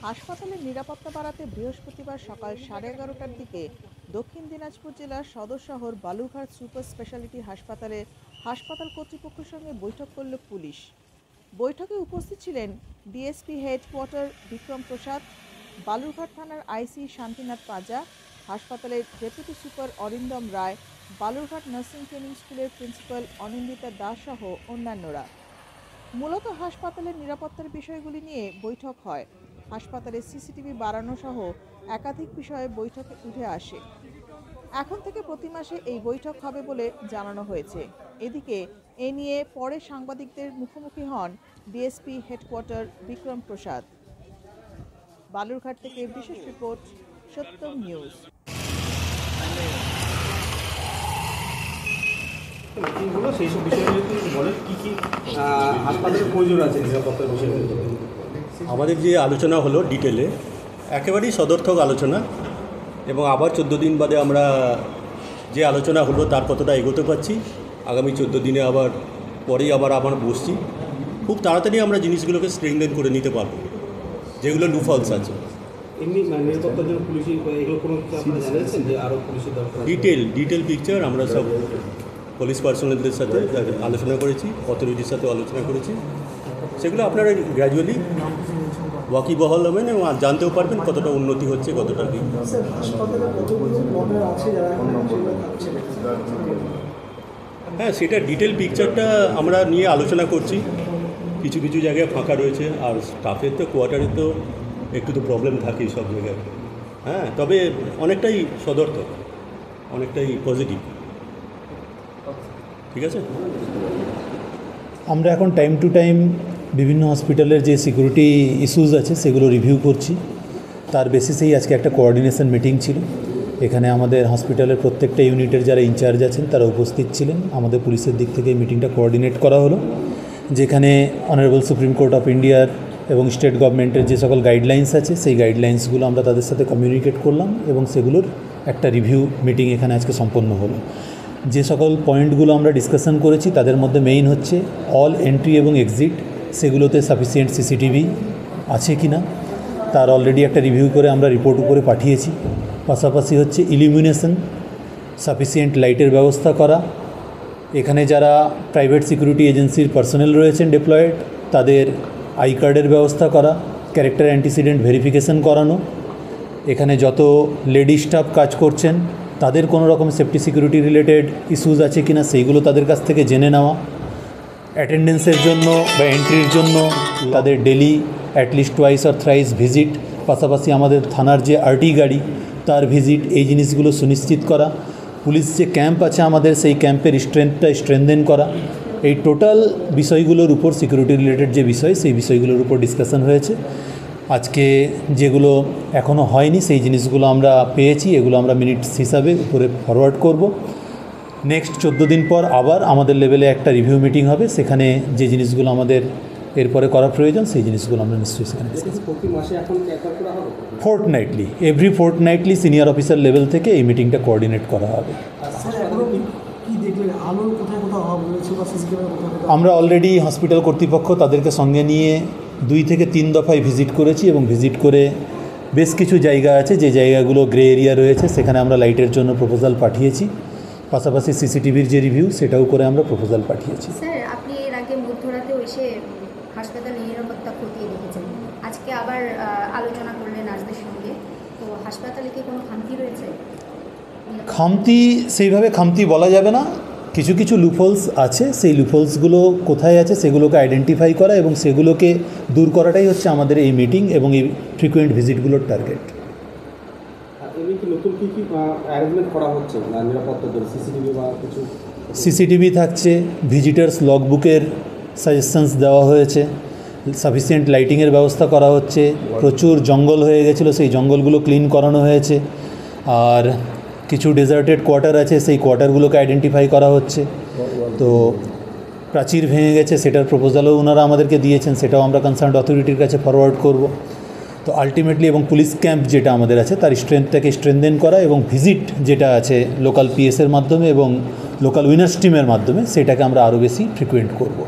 হাসপাতালের নিরাপত্তা বাড়াতে বৃহস্পতিবার সকাল 11:30টার দিকে দক্ষিণ দিনাজপুর জেলার সদর শহর বালুরঘাট সুপার স্পেশালিটি হাসপাতাল কর্তৃপক্ষের সঙ্গে বৈঠক করল পুলিশ। বৈঠকে উপস্থিত ছিলেন ডিএসপি হেডকোয়ার্টার বিক্রম প্রসাদ, বালুরঘাট থানার আইসি শান্তিনাথ পাজা, হাসপাতালের ডেপুটি সুপার অরিন্দম রায়, বালুরঘাট নার্সিং ট্রেনিং স্কুলের প্রিন্সিপাল অনিন্দিতা দাস সহ অন্যান্যরা। মূলত হাসপাতালের নিরাপত্তার বিষয়গুলি নিয়ে বৈঠক হয়। হাসপাতালের সিসিটিভি বাড়ানো সহ একাধিক বিষয়ে বৈঠকে উঠে আসে। এখন থেকে প্রতি মাসে এই বৈঠক হবে বলে জানানো হয়েছে। এদিকে এ নিয়ে পরে সাংবাদিকদের মুখোমুখি হন ডিএসপি হেডকোয়ার্টার বিক্রম প্রসাদ। বালুরঘাট থেকে বিশেষ রিপোর্ট, সত্যম নিউজ। সেই সব বিষয়গুলো বলেন কি কি হাসপাতালের প্রয়োজন আছে নিরাপত্তার বিষয়গুলো। আমাদের যে আলোচনা হলো ডিটেলে একেবারেই সদর্থক আলোচনা, এবং আবার 14 দিন বাদে আমরা যে আলোচনা হলো তার কতটা এগোতে পারছি। আগামী 14 দিনে পরেই আবার বসছি। খুব তাড়াতাড়ি আমরা জিনিসগুলোকে স্ট্রেংথেন করে নিতে পারবো, যেগুলো লুফলস আছে। এমনি নিরাপত্তার জন্য পুলিশ এগুলো কোনো জানিয়েছেন যে আরও পুলিশের দরকার? ডিটেল পিকচার আমরা সব পুলিশ পার্সোনালদের সাথে আলোচনা করেছি, অথরিটির সাথে আলোচনা করেছি। সেগুলো আপনারা গ্র্যাজুয়ালি ওয়াকিবহাল হবেন এবং জানতেও পারবেন কতটা উন্নতি হচ্ছে, কতটা কি। হ্যাঁ, সেটা ডিটেল পিকচারটা আমরা নিয়ে আলোচনা করছি। কিছু কিছু জায়গায় ফাঁকা রয়েছে, আর স্টাফের তো কোয়ার্টারে তো একটু তো প্রবলেম থাকেই সব জায়গায়। হ্যাঁ, তবে অনেকটাই সদর্থক, অনেকটাই পজিটিভ। ঠিক আছে। আমরা এখন টাইম টু টাইম বিভিন্ন হসপিটালের যে সিকিউরিটি ইস্যুস আছে সেগুলো রিভিউ করছি। তার বেসিসেই আজকে একটা কোঅর্ডিনেশন মিটিং ছিল। এখানে আমাদের হসপিটালের প্রত্যেকটা ইউনিটের যারা ইনচার্জ আছেন তারা উপস্থিত ছিলেন। আমাদের পুলিশের দিক থেকে এই মিটিংটা কোঅর্ডিনেট করা হলো, যেখানে অনারেবল সুপ্রিম কোর্ট অফ ইন্ডিয়ার এবং স্টেট গভর্নমেন্টের যে সকল গাইডলাইন্স আছে সেই গাইডলাইন্সগুলো আমরা তাদের সাথে কমিউনিকেট করলাম, এবং সেগুলোর একটা রিভিউ মিটিং এখানে আজকে সম্পন্ন হলো। যে সকল পয়েন্টগুলো আমরা ডিসকাশন করেছি তাদের মধ্যে মেইন হচ্ছে অল এন্ট্রি এবং এক্সিট, সেগুলোতে সাফিসিয়েন্ট সিসিটিভি আছে কি না তার অলরেডি একটা রিভিউ করে আমরা রিপোর্ট উপরে পাঠিয়েছি। পাশাপাশি হচ্ছে ইলুমিনেশন, সাফিসিয়েন্ট লাইটের ব্যবস্থা করা। এখানে যারা প্রাইভেট সিকিউরিটি এজেন্সির পার্সোনেল রয়েছেন ডিপ্লয়েড, তাদের আই কার্ডের ব্যবস্থা করা, ক্যারেক্টার অ্যান্টিসিডেন্ট ভেরিফিকেশন করানো। এখানে যত লেডি স্টাফ কাজ করছেন তাদের কোনো রকম সেফটি সিকিউরিটি রিলেটেড ইস্যুস আছে কি না সেইগুলো তাদের কাছ থেকে জেনে নেওয়া। অ্যাটেন্ডেন্সের জন্য বা এন্ট্রির জন্য তাদের daily at least twice or thrice visit, পাশাপাশি আমাদের থানার যে আরটি গাড়ি তার ভিজিট, এই জিনিসগুলো সুনিশ্চিত করা। পুলিশ যে ক্যাম্প আছে আমাদের সেই ক্যাম্পের স্ট্রেনথেন করা। এই টোটাল বিষয়গুলোর উপর, সিকিউরিটি রিলেটেড যে বিষয় সেই বিষয়গুলোর উপর ডিসকাশন হয়েছে। আজকে যেগুলো এখনও হয়নি সেই জিনিসগুলো আমরা পেয়েছি, এগুলো আমরা মিনিটস হিসাবে উপরে ফরওয়ার্ড করব। নেক্সট 14 দিন পর আবার আমাদের লেভেলে একটা রিভিউ মিটিং হবে, সেখানে যে জিনিসগুলো আমাদের এরপরে করা প্রয়োজন সেই জিনিসগুলো আমরা নিশ্চয়ই সেখানে ফোর্টনাইটলি, এভরি ফোর্টনাইটলি সিনিয়র অফিসার লেভেল থেকে এই মিটিংটা কোঅর্ডিনেট করা হবে। আমরা অলরেডি হসপিটাল কর্তৃপক্ষ তাদেরকে সঙ্গে নিয়ে 2 থেকে 3 দফায় ভিজিট করেছি, এবং ভিজিট করে বেশ কিছু জায়গা আছে যে জায়গাগুলো গ্রে এরিয়া রয়েছে সেখানে আমরা লাইটের জন্য প্রপোজাল পাঠিয়েছি। পাশাপাশি সিসিটিভির যে রিভিউ সেটাও করে আমরা প্রপোজাল পাঠিয়েছি। স্যার, আপনি এর আগে মধ্যরাতেও এসে হাসপাতালের নিরাপত্তা খতিয়ে দেখেছেন, আজকে আবার আলোচনা করলেন নার্সদের সঙ্গে, তো হাসপাতালে কি কোনো খামতি রয়েছে? সেইভাবে খামতি বলা যাবে না, কিছু কিছু লুপহোলস আছে। সেই লুপহোলসগুলো কোথায় আছে সেগুলোকে আইডেন্টিফাই করা এবং সেগুলোকে দূর করাটাই হচ্ছে আমাদের এই মিটিং এবং এই ফ্রিকুয়েন্ট ভিজিটগুলোর টার্গেট। সিসিটিভি থাকছে, ভিজিটার্স লগবুকের সাজেশনস দেওয়া হয়েছে, সাফিসিয়েন্ট লাইটিংয়ের ব্যবস্থা করা হচ্ছে। প্রচুর জঙ্গল হয়ে গেছিলো, সেই জঙ্গলগুলো ক্লিন করানো হয়েছে। আর কিছু ডেজার্টেড কোয়ার্টার আছে, সেই কোয়ার্টারগুলোকে আইডেন্টিফাই করা হচ্ছে। তো প্রাচীর ভেঙে গেছে, সেটার প্রপোজালও ওনারা আমাদেরকে দিয়েছেন, সেটাও আমরা কনসার্ন অথরিটির কাছে ফরওয়ার্ড করব। তো আলটিমেটলি এবং পুলিশ ক্যাম্প যেটা আমাদের আছে তার স্ট্রেংথটাকে স্ট্রেনথেন করা, এবং ভিজিট যেটা আছে লোকাল পিএসের মাধ্যমে এবং লোকাল উইনার্স টিমের মাধ্যমে সেটাকে আমরা আরও বেশি ফ্রিকুয়েন্ট করব।